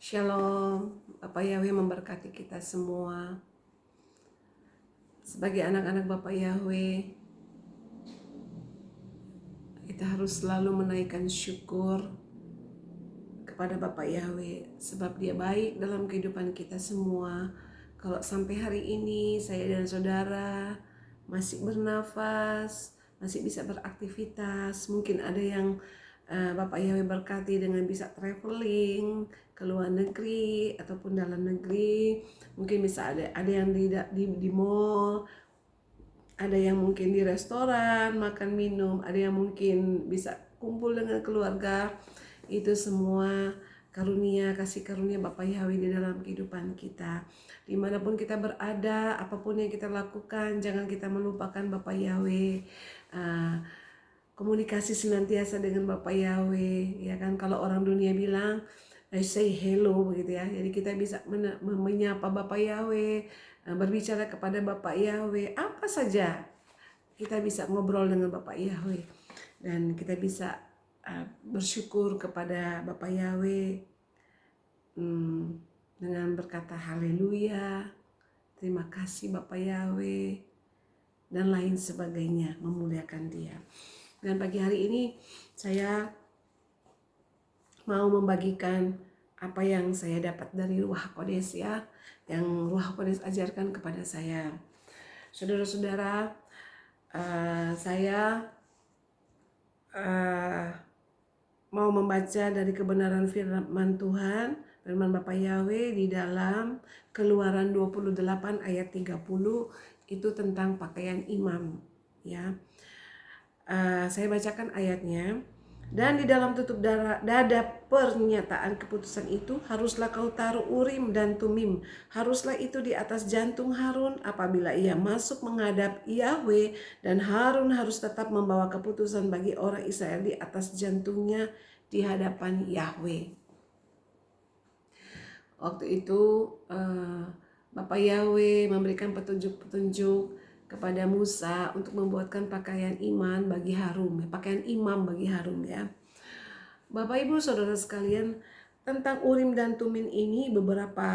Shalom, Bapak Yahweh memberkati kita semua. Sebagai anak-anak Bapak Yahweh, kita harus selalu menaikkan syukur kepada Bapak Yahweh, sebab Dia baik dalam kehidupan kita semua. Kalau sampai hari ini saya dan saudara masih bernafas, masih bisa beraktivitas, mungkin ada yang Bapak Yahweh berkati dengan bisa traveling ke luar negeri ataupun dalam negeri. Mungkin bisa ada yang di mall, ada yang mungkin di restoran makan minum, ada yang mungkin bisa kumpul dengan keluarga. Itu semua kasih karunia Bapak Yahweh di dalam kehidupan kita. Dimanapun kita berada, apapun yang kita lakukan, jangan kita melupakan Bapak Yahweh. Komunikasi senantiasa dengan Bapak Yahweh, ya kan? Kalau orang dunia bilang I say hello begitu ya. Jadi kita bisa menyapa Bapak Yahweh, berbicara kepada Bapak Yahweh, apa saja kita bisa ngobrol dengan Bapak Yahweh, dan kita bisa bersyukur kepada Bapak Yahweh dengan berkata haleluya, terima kasih Bapak Yahweh, dan lain sebagainya, memuliakan Dia. Dan pagi hari ini saya mau membagikan apa yang saya dapat dari Ruach Kodes ya, yang Ruach Kodes ajarkan kepada saya. Saudara-saudara, saya mau membaca dari kebenaran firman Tuhan, firman Bapak Yahweh di dalam Keluaran 28 ayat 30, itu tentang pakaian imam ya. Saya bacakan ayatnya. Dan di dalam tutup dada pernyataan keputusan itu haruslah kau taruh Urim dan Tumim. Haruslah itu di atas jantung Harun apabila ia masuk menghadap Yahweh, dan Harun harus tetap membawa keputusan bagi orang Israel di atas jantungnya di hadapan Yahweh. Waktu itu Bapak Yahweh memberikan petunjuk-petunjuk kepada Musa untuk membuatkan pakaian iman bagi Harun, pakaian imam bagi Harun ya. Bapak Ibu Saudara sekalian, tentang Urim dan Tumim ini beberapa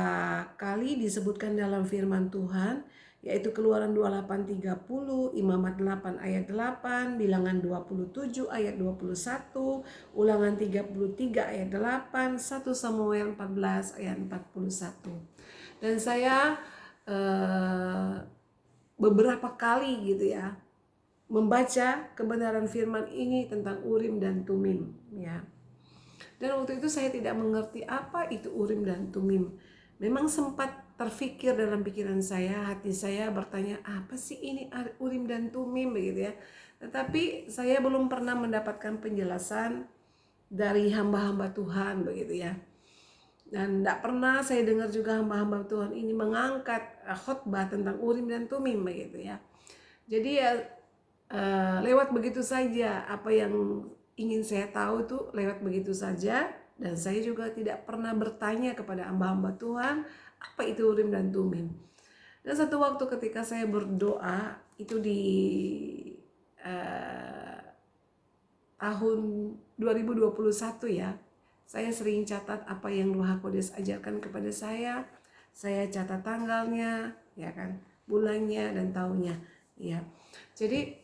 kali disebutkan dalam firman Tuhan, yaitu Keluaran 28:30, Imamat 8 ayat 8, Bilangan 27 ayat 21, Ulangan 33 ayat 8, 1 Samuel 14 ayat 41. Dan saya beberapa kali gitu ya membaca kebenaran firman ini tentang Urim dan Tumim ya. Dan waktu itu saya tidak mengerti apa itu Urim dan Tumim. Memang sempat terfikir dalam pikiran saya, hati saya bertanya, apa sih ini Urim dan Tumim begitu ya. Tetapi saya belum pernah mendapatkan penjelasan dari hamba-hamba Tuhan begitu ya. Dan tidak pernah saya dengar juga hamba-hamba Tuhan ini mengangkat khotbah tentang Urim dan Tumim begitu ya. Jadi ya lewat begitu saja, apa yang ingin saya tahu itu lewat begitu saja. Dan saya juga tidak pernah bertanya kepada hamba-hamba Tuhan apa itu Urim dan Tumim. Dan satu waktu ketika saya berdoa itu di tahun 2021 ya, saya sering catat apa yang Ruach Kodes ajarkan kepada saya. Saya catat tanggalnya, ya kan, bulannya dan tahunnya, ya. Jadi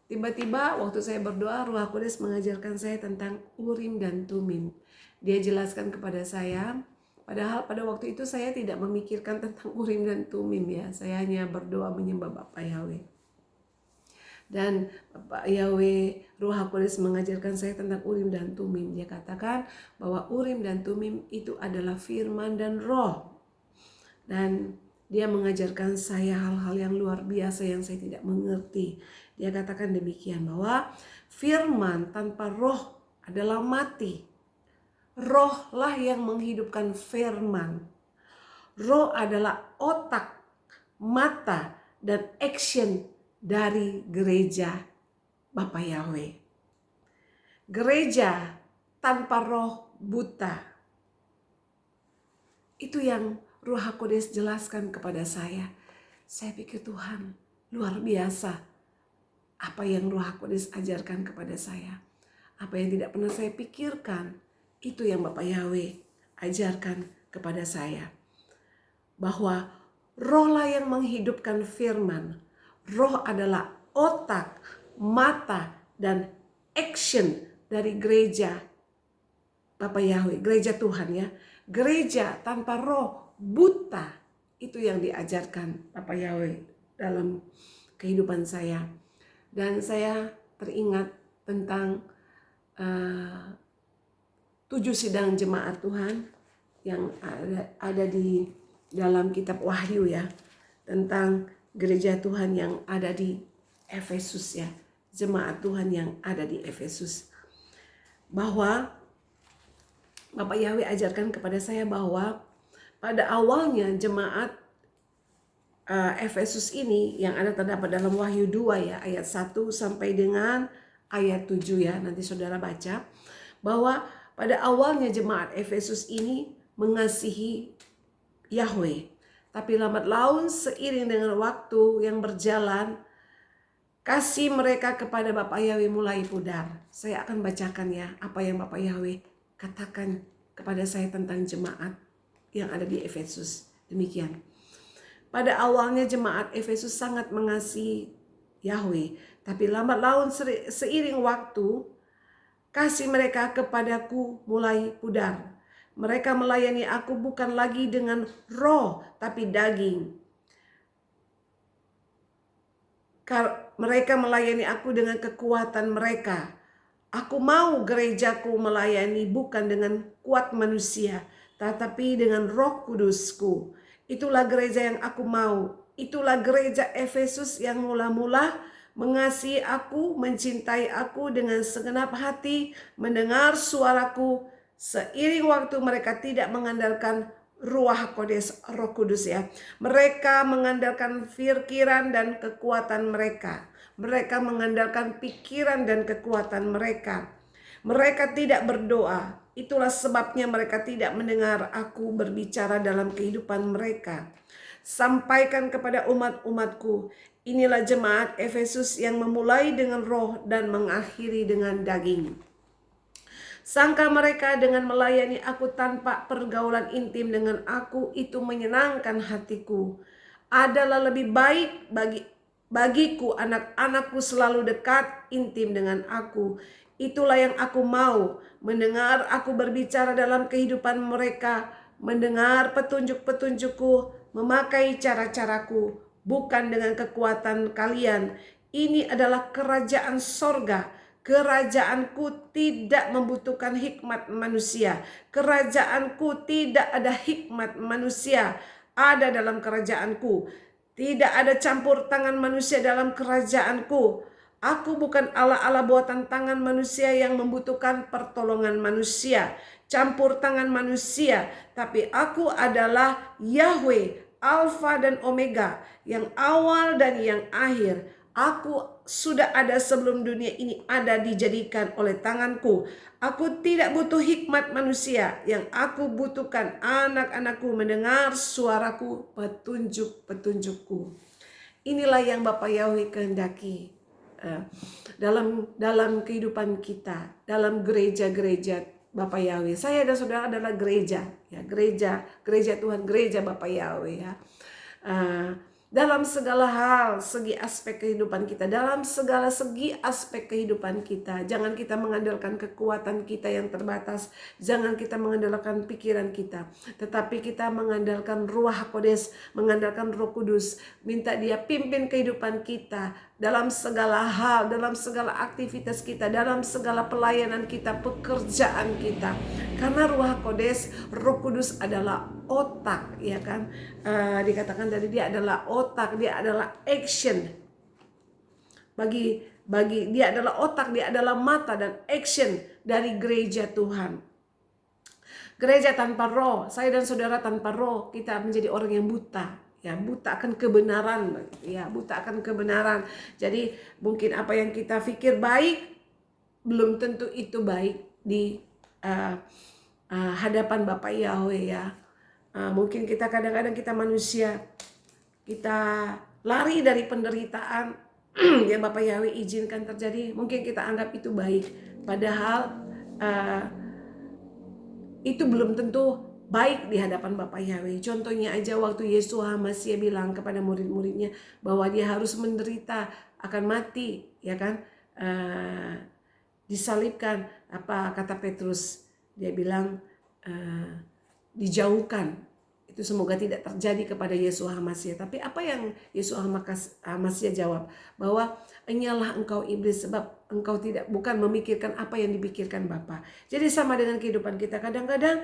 tiba-tiba waktu saya berdoa, Ruach Kodes mengajarkan saya tentang Urim dan Tumim. Dia jelaskan kepada saya, padahal pada waktu itu saya tidak memikirkan tentang Urim dan Tumim ya. Saya hanya berdoa menyembah Bapak Yahweh. Dan Bapak Yahweh, Ruach Kodes mengajarkan saya tentang Urim dan Tumim. Dia katakan bahwa Urim dan Tumim itu adalah firman dan roh. Dan dia mengajarkan saya hal-hal yang luar biasa yang saya tidak mengerti. Dia katakan demikian, bahwa firman tanpa roh adalah mati. Rohlah yang menghidupkan firman. Roh adalah otak, mata, dan action dari gereja Bapak Yahweh. Gereja tanpa roh buta. Itu yang Ruach Kodes jelaskan kepada saya. Saya pikir Tuhan luar biasa apa yang Ruach Kodes ajarkan kepada saya. Apa yang tidak pernah saya pikirkan, itu yang Bapak Yahweh ajarkan kepada saya bahwa rohlah yang menghidupkan firman. Roh adalah otak, mata, dan action dari gereja Bapak Yahweh, gereja Tuhan ya. Gereja tanpa roh buta, itu yang diajarkan Bapak Yahweh dalam kehidupan saya. Dan saya teringat tentang 7 sidang jemaat Tuhan yang ada di dalam kitab Wahyu ya, tentang gereja Tuhan yang ada di Efesus ya, jemaat Tuhan yang ada di Efesus. Bahwa Bapak Yahweh ajarkan kepada saya bahwa pada awalnya jemaat Efesus ini yang ada terdapat dalam Wahyu 2 ya, ayat 1 sampai dengan ayat 7 ya, nanti saudara baca, bahwa pada awalnya jemaat Efesus ini mengasihi Yahweh, tapi lambat laun seiring dengan waktu yang berjalan, kasih mereka kepada Bapak Yahweh mulai pudar. Saya akan bacakan ya apa yang Bapak Yahweh katakan kepada saya tentang jemaat yang ada di Efesus. Demikian. Pada awalnya jemaat Efesus sangat mengasihi Yahweh, tapi lambat laun seiring waktu kasih mereka kepadaku mulai pudar. Mereka melayani aku bukan lagi dengan roh, tapi daging. Mereka melayani aku dengan kekuatan mereka. Aku mau gerejaku melayani bukan dengan kuat manusia, tetapi dengan Roh Kudusku. Itulah gereja yang aku mau. Itulah gereja Efesus yang mula-mula mengasihi aku, mencintai aku dengan segenap hati, mendengar suaraku. Seiring waktu mereka tidak mengandalkan Ruah Kodes, Roh Kudus ya. Mereka mengandalkan pikiran dan kekuatan mereka. Mereka mengandalkan pikiran dan kekuatan mereka. Mereka tidak berdoa. Itulah sebabnya mereka tidak mendengar aku berbicara dalam kehidupan mereka. Sampaikan kepada umat-umatku, inilah jemaat Efesus yang memulai dengan roh dan mengakhiri dengan daging. Sangka mereka dengan melayani aku tanpa pergaulan intim dengan aku itu menyenangkan hatiku. Adalah lebih baik bagiku anak-anakku selalu dekat intim dengan aku. Itulah yang aku mau, mendengar aku berbicara dalam kehidupan mereka, mendengar petunjuk-petunjukku, memakai cara-caraku, bukan dengan kekuatan kalian. Ini adalah kerajaan sorga. Kerajaanku tidak membutuhkan hikmat manusia. Kerajaanku tidak ada hikmat manusia ada dalam kerajaanku. Tidak ada campur tangan manusia dalam kerajaanku. Aku bukan Allah-Allah buatan tangan manusia yang membutuhkan pertolongan manusia, campur tangan manusia. Tapi aku adalah Yahweh, Alfa dan Omega, yang awal dan yang akhir. Aku sudah ada sebelum dunia ini ada dijadikan oleh tanganku. Aku tidak butuh hikmat manusia. Yang aku butuhkan anak-anakku mendengar suaraku, petunjuk-petunjukku. Inilah yang Bapak Yahweh kehendaki dalam kehidupan kita, dalam gereja-gereja Bapak Yahweh. Saya dan saudara adalah gereja, ya, gereja Tuhan, gereja Bapak Yahweh ya. Dalam segala hal, segi aspek kehidupan kita, dalam segala segi aspek kehidupan kita, jangan kita mengandalkan kekuatan kita yang terbatas, jangan kita mengandalkan pikiran kita, tetapi kita mengandalkan Ruach Kodes, mengandalkan Roh Kudus, minta Dia pimpin kehidupan kita dalam segala hal, dalam segala aktivitas kita, dalam segala pelayanan kita, pekerjaan kita. Karena Ruach Kodes, Roh Kudus adalah otak, ya kan? Dikatakan tadi dia adalah otak, dia adalah action. Bagi dia adalah otak, dia adalah mata dan action dari gereja Tuhan. Gereja tanpa roh, saya dan saudara tanpa roh, kita menjadi orang yang buta. Ya, buta akan kebenaran, ya, buta akan kebenaran. Jadi mungkin apa yang kita pikir baik belum tentu itu baik di hadapan Bapak Yahweh ya. Mungkin kita kadang-kadang kita manusia, kita lari dari penderitaan yang Bapak Yahweh izinkan terjadi. Mungkin kita anggap itu baik, padahal itu belum tentu baik di hadapan Bapa Yahweh. Contohnya aja waktu Yesus Hamasiah bilang kepada murid-muridnya bahwa dia harus menderita, akan mati, ya kan, disalibkan. Apa kata Petrus? Dia bilang dijauhkan. Itu semoga tidak terjadi kepada Yesus Hamasiah. Tapi apa yang Yesus Hamasiah jawab? Bahwa enyalah engkau iblis, sebab engkau bukan memikirkan apa yang dipikirkan Bapa. Jadi sama dengan kehidupan kita. Kadang-kadang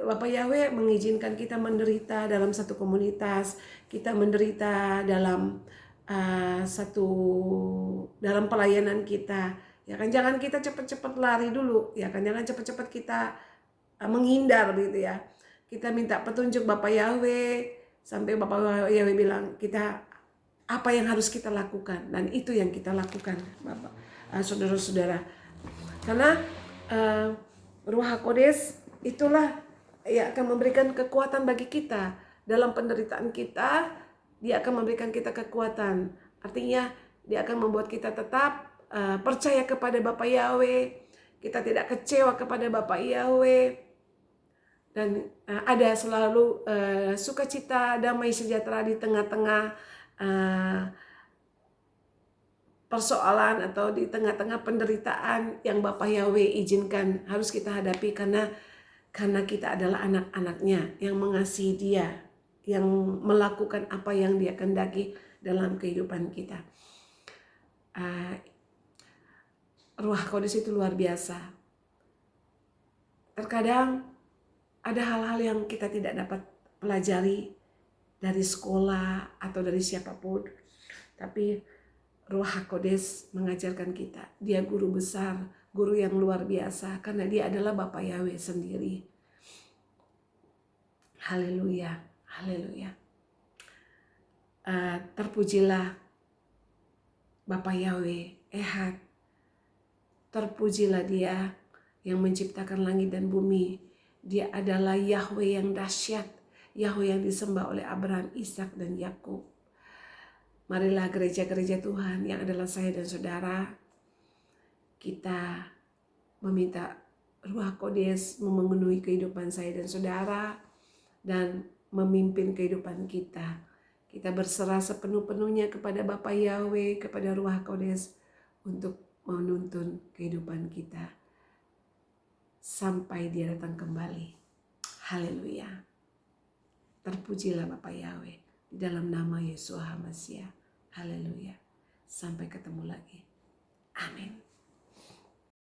Bapak Yahweh mengizinkan kita menderita dalam satu komunitas, kita menderita dalam dalam pelayanan kita, ya kan. Jangan kita cepat-cepat lari dulu, ya kan. Jangan cepat-cepat kita menghindar gitu ya. Kita minta petunjuk Bapak Yahweh, sampai Bapak Yahweh bilang kita apa yang harus kita lakukan, dan itu yang kita lakukan, Bapak, saudara-saudara. Karena Ruach HaKodes itulah ya akan memberikan kekuatan bagi kita dalam penderitaan kita. Dia akan memberikan kita kekuatan. Artinya dia akan membuat kita tetap percaya kepada Bapak Yahweh. Kita tidak kecewa kepada Bapak Yahweh. Dan ada selalu sukacita, damai sejahtera di tengah-tengah persoalan atau di tengah-tengah penderitaan yang Bapak Yahweh izinkan harus kita hadapi, karena kita adalah anak-anaknya yang mengasihi Dia, yang melakukan apa yang Dia kehendaki dalam kehidupan kita. Ruach HaKodes itu luar biasa. Terkadang ada hal-hal yang kita tidak dapat pelajari dari sekolah atau dari siapapun. Tapi Ruach HaKodes mengajarkan kita. Dia guru besar, guru yang luar biasa, karena dia adalah Bapak Yahweh sendiri. Haleluya, haleluya. Terpujilah Bapak Yahweh, Ehad. Terpujilah Dia yang menciptakan langit dan bumi. Dia adalah Yahweh yang dahsyat, Yahweh yang disembah oleh Abraham, Ishak, dan Yakub. Marilah gereja-gereja Tuhan yang adalah saya dan saudara, kita meminta Ruach HaKodes memenuhi kehidupan saya dan saudara dan memimpin kehidupan kita. Kita berserah sepenuh-penuhnya kepada Bapa Yahweh, kepada Ruach HaKodes untuk menuntun kehidupan kita sampai Dia datang kembali. Haleluya. Terpujilah Bapa Yahweh di dalam nama Yesus Hamasiah. Haleluya. Sampai ketemu lagi. Amin.